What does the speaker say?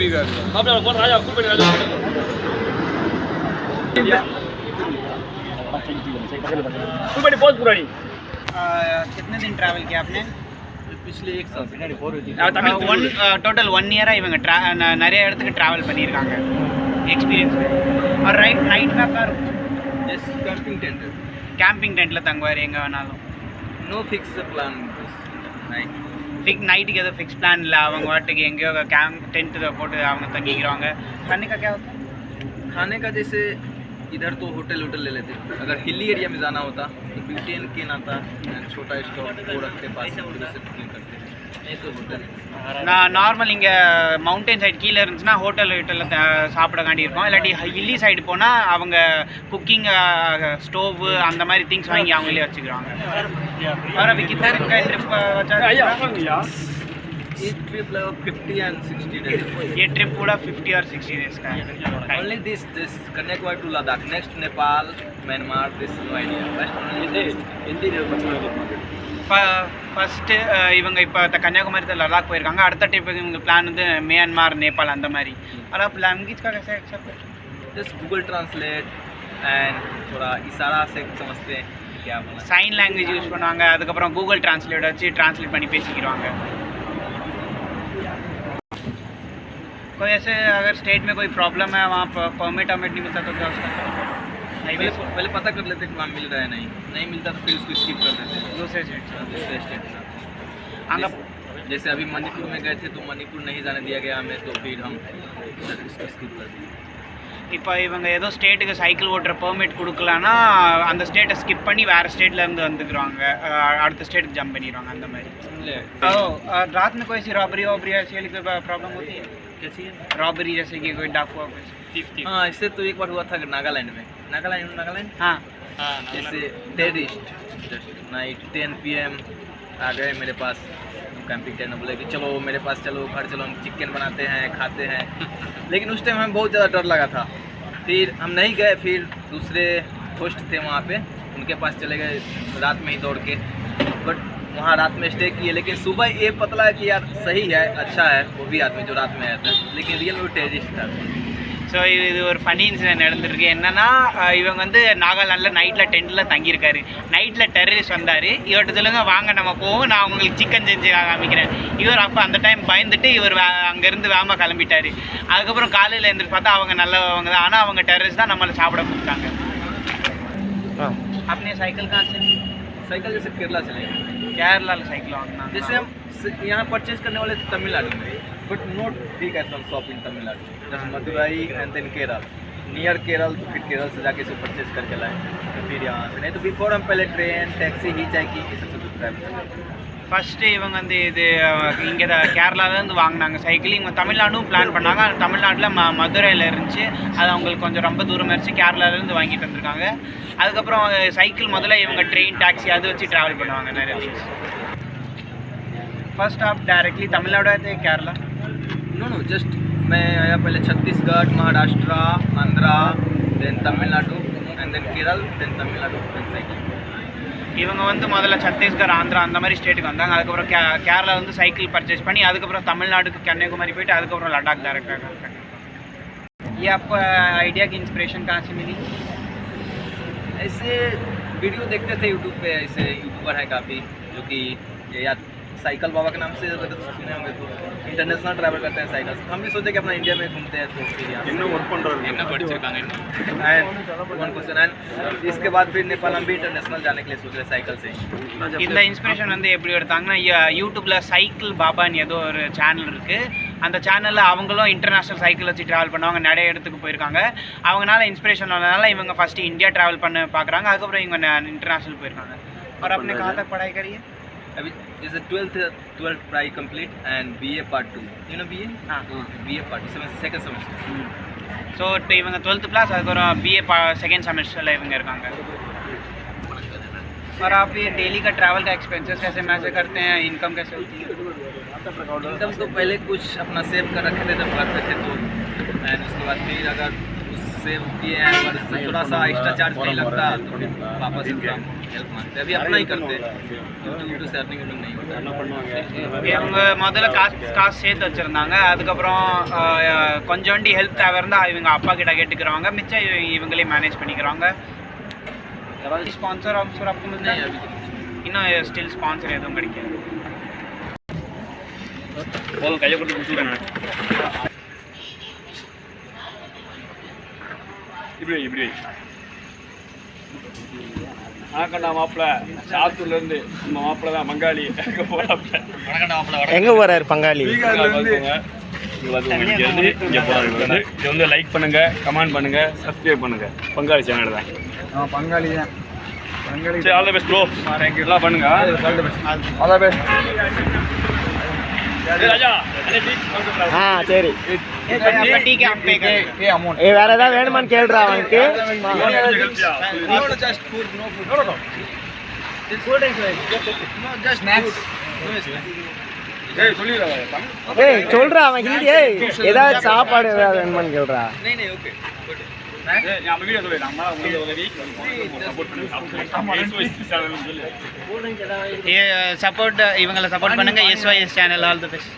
भी कर कितने दिन ट्रैवल किया आपने? पिछले एक साल टोटल 1 ईयरा இவங்க நிறைய இடத்துக்கு ட்ராவல் பண்ணியிருக்காங்க எக்ஸ்பீரியன்ஸ். और नाइट में आपका கேம்பிங் டென்ட்டில் தங்குவார் எங்கே வேணாலும்? नो फिक्स प्लान நைட்டுக்கு எதுவும் ஃபிக்ஸ் பிளான் இல்லை, அவங்க வாட்டுக்கு எங்கேயோ கேம்ப் டென்ட்டு போட்டு அவங்க தங்கிக்கிறாங்க. खाने का क्या होता है? खाने का जैसे इधर तो होटल ले लेते, अगर हिली एरिया में जाना होता तो ब्यूटेन के नाता छोटा स्टॉप वो रखते पास से बुकिंग करते, नहीं तो होटल நான் நார்மல் இங்கே மவுண்டன் சைடு கீழே இருந்துச்சுன்னா ஹோட்டலில் சாப்பிடக்காண்டி இருக்கும். இல்லாட்டி ஹில்லி சைடு போனால் அவங்க குக்கிங் ஸ்டோவு அந்த மாதிரி திங்ஸ் வாங்கி அவங்களே வச்சுக்கிறாங்க. और अभी कितना दिन का ट्रिप बचा? ये ट्रिप लगभग 50 and 60 days. ये ट्रिप पूरा 50 और 60 डेज का है. Only this Kanyakumari to Ladakh, next Nepal, Myanmar, this no idea. First only this. First இவங்க இப்போ கன்னியாகுமரி லடாக் போயிருக்காங்க. அடுத்த ட்ரிப் இவங்க பிளான் வந்து மியான்மார், நேபாள் அந்த மாதிரி. और आप लैंग्वेज का कैसे accept? Just Google Translate and थोड़ा इशारा से समझते हैं क्या बोला. சைன் லாங்குவேஜ் யூஸ் பண்ணுவாங்க. அதுக்கப்புறம் கூகுள் டிரான்ஸ்லேட் வச்சு டிரான்ஸ்லேட் பண்ணி பேசிக்கிறாங்க. कोई ऐसे अगर स्टेट में कोई प्रॉब्लम है वहाँ परमिट नहीं मिलता तो क्या उसका? पहले पता कर लेते कि वहाँ मिल रहा है, नहीं मिलता तो फिर उसको स्किप कर देते दूसरे स्टेट दूसरे स्टेट से. जैसे अभी मणिपुर में गए थे तो मणिपुर नहीं जाने दिया गया हमें, तो फिर हम इसको स्किप कर दिए. இப்போ இவங்க ஏதோ ஸ்டேட்டுக்கு சைக்கிள் ஓட்டுற பெர்மிட் கொடுக்கலான்னா அந்த ஸ்டேட்டை ஸ்கிப் பண்ணி வேறு ஸ்டேட்லேருந்து வந்துக்கிறாங்க, அடுத்த ஸ்டேட்டுக்கு ஜம்ப் பண்ணிடுவாங்க அந்த மாதிரி. ओ रात में कोई ऐसी रॉबरी ऐसी वाली कोई प्रॉब्लम होती है? कैसी है? रॉबरी जैसे कि कोई डाकू हाँ, इससे तो एक बार हुआ था नागालैंड में. नागालैंड हाँ जैसे टेररिस्ट जस्ट नाइट 10 PM आ गए मेरे पास कैंपिंग टेंट, बोले कि चलो मेरे पास चलो, घर चलो, हम चिकन बनाते हैं खाते हैं. लेकिन उस टाइम हमें बहुत ज़्यादा डर लगा था, फिर हम नहीं गए. फिर दूसरे होस्ट थे वहाँ पे, उनके पास चले गए रात में ही दौड़ के, बट वहाँ रात में स्टे किए. लेकिन सुबह ये पता लगा कि यार सही है, अच्छा है वो भी आदमी जो रात में आया था, लेकिन रियल में वो टेररिस्ट था. ஸோ இது ஒரு ஃபன்னி இன்சிடென்ட் நடந்திருக்கு. என்னன்னா இவங்க வந்து நாகாலாண்டில் நைட்டில் டென்ட்டில் தங்கியிருக்காரு. நைட்டில் டெரரிஸ்ட் வந்தார். இவர்கிட்ட சொல்லுங்க வாங்க நம்ம போவோம், நான் உங்களுக்கு சிக்கன் செஞ்சு காமிக்கிறேன். இவர் அப்போ அந்த டைம் பயந்துட்டு இவர் அங்கேருந்து வேகமாக கிளம்பிட்டார். அதுக்கப்புறம் காலையில் எழுந்திரிச்சு பார்த்தா அவங்க நல்லவங்க தான், ஆனால் அவங்க டெரரிஸ்ட் தான் நம்மளை சாப்பிட கொடுத்தாங்க. अपने साइकिल कहाँ से? साइकिल जैसे केरला चले गए. केरला साइकिल वांगना. जैसे हम यहाँ परचेज करने वाले थे तमिलनाडु में, बट नॉट बिग एथल शॉप इन तमिलनाडु, जैसे Madurai and then Kerala, near Kerala. तो फिर केरल से जाके इसे परचेज करके लाए, तो फिर यहाँ से. नहीं तो बिफोर हम पहले ट्रेन टैक्सी ही जाएगी ये सबसे दूर ट्रैवल. ஃபஸ்ட்டு இவங்க வந்து இது இங்கே தான் கேரளாவிலேருந்து வாங்கினாங்க சைக்கிள். இவங்க தமிழ்நாடும் பிளான் பண்ணாங்க. தமிழ்நாட்டில் மதுரையில் இருந்துச்சு, அது அவங்களுக்கு கொஞ்சம் ரொம்ப தூரம் இருந்துச்சு, கேரளாவிலேருந்து வாங்கிட்டு வந்திருக்காங்க. அதுக்கப்புறம் சைக்கிள் முதல்ல இவங்க ட்ரெயின் டாக்ஸி அது வச்சு ட்ராவல் பண்ணுவாங்க நிறைய திங்ஸ். फर्स्ट आप डायरेक्टली तमिलनाडु आए थे केरला? नो जस्ट मैं आया पहले Chhattisgarh, Maharashtra, Andhra, then Tamil Nadu and then Kerala, then Tamil Nadu, then cycle. இவங்க வந்து முதல்ல சத்தீஸ்கர், ஆந்திரா அந்த மாதிரி ஸ்டேட்டுக்கு வந்தாங்க. அதுக்கப்புறம் கேரளா வந்து சைக்கிள் பர்ச்சேஸ் பண்ணி அதுக்கப்புறம் தமிழ்நாடுக்கு கன்னியாகுமரி போயிட்டு அதுக்கப்புறம் लद्दाख डायरेक्ट आए. ये आपको आइडिया की इंस्पिरेशन कहाँ से मिली? ऐसे वीडियो देखते थे यूट्यूब पे, ऐसे यूट्यूबर है काफ़ी जो कि या साइकिल बाबा के नाम से सुने होंगे, तो इंटरनेशनल ट्रैवल करते हैं साइकिल से. हम भी सोचे कि अपना इंडिया में घूमते हैं, तो फिर यहाँ इसके बाद फिर नेपाल हम भी इंटरनेशनल जाने के लिए सोच रहे साइकिल से. இந்த இன்ஸ்பிரேஷன் வந்து எப்படி எடுத்தாங்கன்னா யூடியூப்பில் சைக்கிள் பாபான்னு ஏதோ ஒரு சேனல் இருக்குது. அந்த சேனலில் அவங்களும் இன்டர்நேஷ்னல் சைக்கிள் வச்சு ட்ராவல் பண்ணுவாங்க, நிறைய இடத்துக்கு போயிருக்காங்க. அவங்களால இன்ஸ்பிரேஷன் வந்ததுனால இவங்க ஃபஸ்ட்டு இந்தியா ட்ராவல் பண்ண பார்க்குறாங்க, அதுக்கப்புறம் இவங்க இன்டர்நேஷ்னल போயிருக்காங்க. और आपने कहाँ तक पढ़ाई करी है? अभी जैसे 12th पढ़ाई complete and BA part 2. You know BA? हाँ BA part 2 second semester. So இப்போ இவங்க 12th क्लास, அதுக்கப்புறம் BA सेकंड सेमेस्टरिல் इवங்க இருக்காங்க. और आप ये डेली का ट्रैवल का एक्सपेंसेस कैसे मैनेज करते हैं, इनकम कैसे होती है? इनकम तो पहले कुछ अपना सेव कर रखे थे जब घर पे थे तो, एंड उसके बाद फिर अगर उस सेव किए हैं और इससे थोड़ा सा एक्स्ट्रा चार्ज नहीं लगता, तो फिर पापा से थोड़ा हेल्प मांगते हैं। अभी अपना ही करते हैं, यूट्यूब से अर्निंग नहीं होता है। இவங்க முதல்ல காசு சேர்த்து வச்சுருந்தாங்க, அதுக்கப்புறம் கொஞ்சோண்டி ஹெல்ப் தேவை இருந்தால் இவங்க அப்பா கிட்ட கேட்டுக்கிறவங்க, மிச்சம் இவங்களே மேனேஜ் பண்ணிக்கிறாங்க. ஏதாவது ஸ்பான்சர் ஆஃபர் அப்படி नहीं अभी இன்னும் ஸ்டில் ஸ்பான்சர் எதுவும் கிடைக்காது. போதும், கையை கொடுத்து கொடுத்துருங்க. இப்படி ஆக்கண்டா மாப்பிள்ள சாத்தூர்லேருந்து நம்ம மாப்பிள்ள தான் பங்காளி எங்கே போகிறாப்புல. எங்கே போகிறாரு பங்காளி? இதை வந்து லைக் பண்ணுங்க, கமெண்ட் பண்ணுங்க, சப்ஸ்கிரைப் பண்ணுங்க. பங்காளி சேனல் தான். பங்காளி தான். சரி, ஆல் தி பெஸ்ட் ப்ரோ. எல்லாம் பண்ணுங்க. All the best. ராஜா சரி. வேற ஏதாவது வேணுமான்னு கேள்றா அவனுக்கு. just food, no food. No, just snacks. ஏய் சொல்றா அவன் ஹிந்தி. ஏய் ஏதாவது சாப்பாடு ஏதாவது வேணுமான்னு கேள்றா. नहीं नहीं ओके சப்போர்ட் இவங்களை சப்போர்ட் பண்ணுங்க. SYS channel all the best.